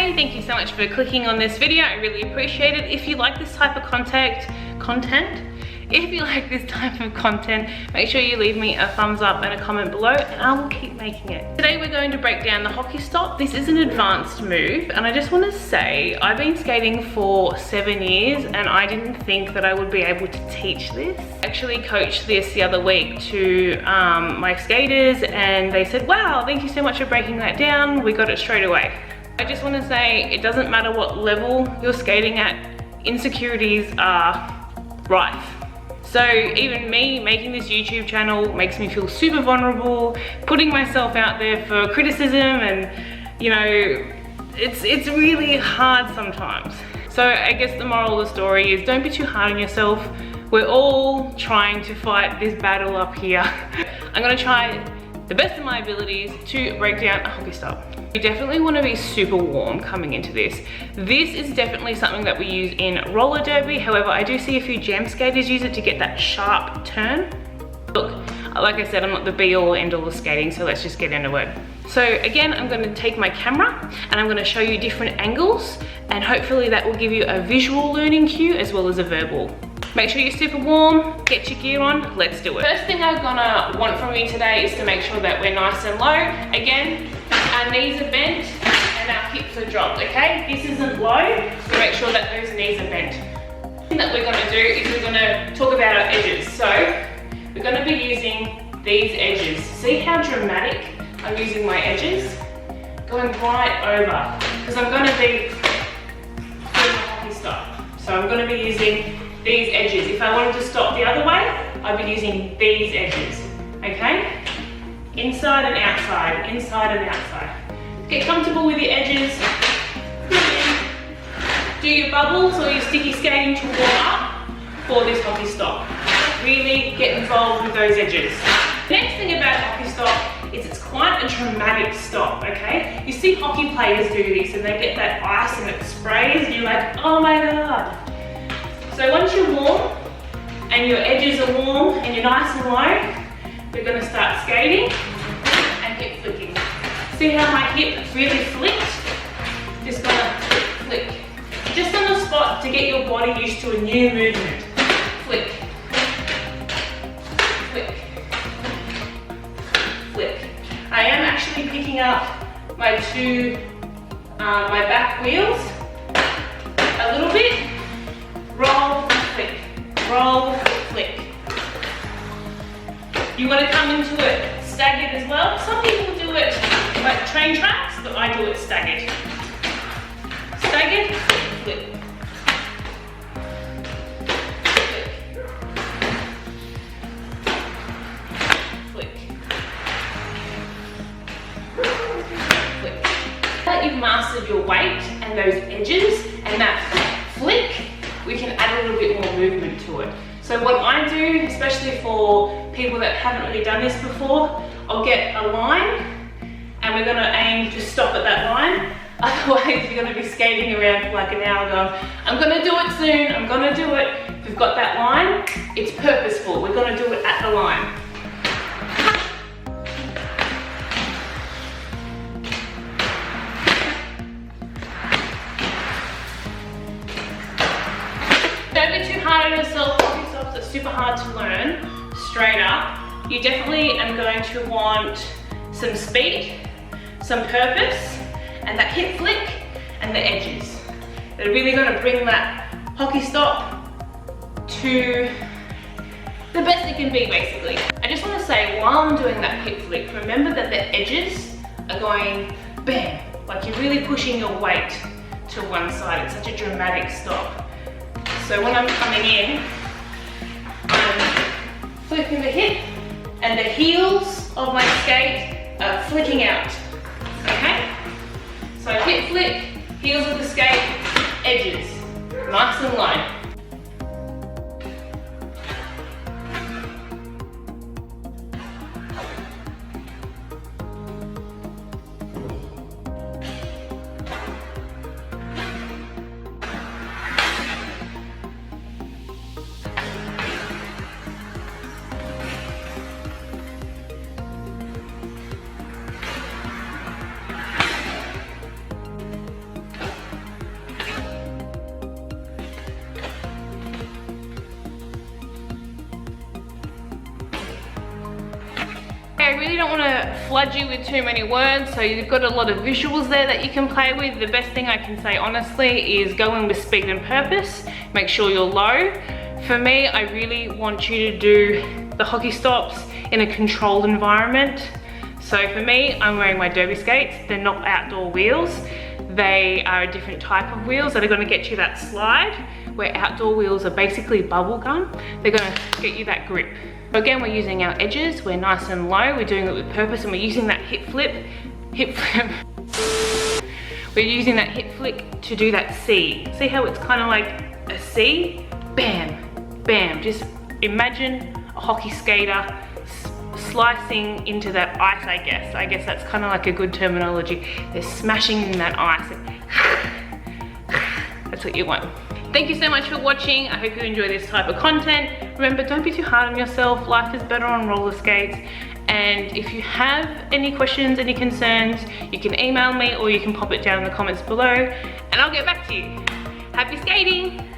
Hey, thank you so much for clicking on this video. I really appreciate it. If you like this type of content, if you like this type of content, make sure you leave me a thumbs up and a comment below and I will keep making it. Today we're going to break down the hockey stop. This is an advanced move and I just want to say I've been skating for 7 years and I didn't think that I would be able to teach this. I actually coached this the other week to my skaters and they said, wow, thank you so much for breaking that down. We got it straight away. I just want to say it doesn't matter what level you're skating at, insecurities are rife. So even me making this YouTube channel makes me feel super vulnerable, putting myself out there for criticism and, you know, it's really hard sometimes. So I guess the moral of the story is don't be too hard on yourself. We're all trying to fight this battle up here. I'm gonna try the best of my abilities to break down a hockey stop. You definitely want to be super warm coming into this. This is definitely something that we use in roller derby. However, I do see a few jam skaters use it to get that sharp turn. Look, like I said, I'm not the be all end all of skating, so let's just get into it. So again, I'm going to take my camera and I'm going to show you different angles and hopefully that will give you a visual learning cue as well as a verbal. Make sure you're super warm, get your gear on, let's do it. First thing I'm gonna want from you today is to make sure that we're nice and low. Again, our knees are bent and our hips are dropped, okay? This isn't low, so make sure that those knees are bent. The thing that we're gonna do is we're gonna talk about our edges. So, we're gonna be using these edges. See how dramatic I'm using my edges? Going right over, because I'm gonna be doing a hockey stop. So I'm gonna be using these edges. If I wanted to stop the other way, I'd be using these edges, okay? Inside and outside, inside and outside. Get comfortable with your edges. Do your bubbles or your sticky skating to warm up for this hockey stop. Really get involved with those edges. The next thing about hockey stop is it's quite a dramatic stop, okay? You see hockey players do this and they get that ice and it sprays and you're like, oh my God. So once you're warm and your edges are warm and you're nice and low, we're going to start skating and hip flicking. See how my hip really flicked? Just going to flick. Just on the spot to get your body used to a new movement. Flick. Flick. Flick. I am actually picking up my my back wheels a little bit. Roll, flick, roll, flick. You want to come into it staggered as well. Some people do it like train tracks, but I do it staggered. Staggered, flick. Flick. Flick. Now that you've mastered your weight and those edges and that flick, we can add a little bit more movement to it. So what I do, especially for people that haven't really done this before, I'll get a line and we're gonna aim to stop at that line. Otherwise you're gonna be skating around for like an hour going, I'm gonna do it soon, I'm gonna do it. If we've got that line, it's purposeful. We're gonna do it at the line. Don't be too hard on yourself. Hockey stops are super hard to learn straight up. You definitely am going to want some speed, some purpose, and that hip flick and the edges. They're really going to bring that hockey stop to the best it can be, basically. I just want to say, while I'm doing that hip flick, remember that the edges are going bam, like you're really pushing your weight to one side. It's such a dramatic stop. So when I'm coming in, I'm flipping the hip and the heels of my skate are flicking out, okay? So hip flick, heels of the skate, edges, nice and low. I really don't want to flood you with too many words, so you've got a lot of visuals there that you can play with. The best thing I can say honestly is go in with speed and purpose. Make sure you're low. For me, I really want you to do the hockey stops in a controlled environment. So for me, I'm wearing my derby skates. They're not outdoor wheels. They are a different type of wheels that are going to get you that slide, where outdoor wheels are basically bubble gum. They're going to get you that grip. So again, we're using our edges. We're nice and low. We're doing it with purpose, and we're using that hip flip. We're using that hip flick to do that C. See how it's kind of like a C? Bam, bam. Just imagine a hockey skater slicing into that ice, I guess. I guess that's kind of like a good terminology. They're smashing in that ice. That's what you want. Thank you so much for watching. I hope you enjoy this type of content. Remember, don't be too hard on yourself. Life is better on roller skates. And if you have any questions, any concerns, you can email me or you can pop it down in the comments below and I'll get back to you. Happy skating!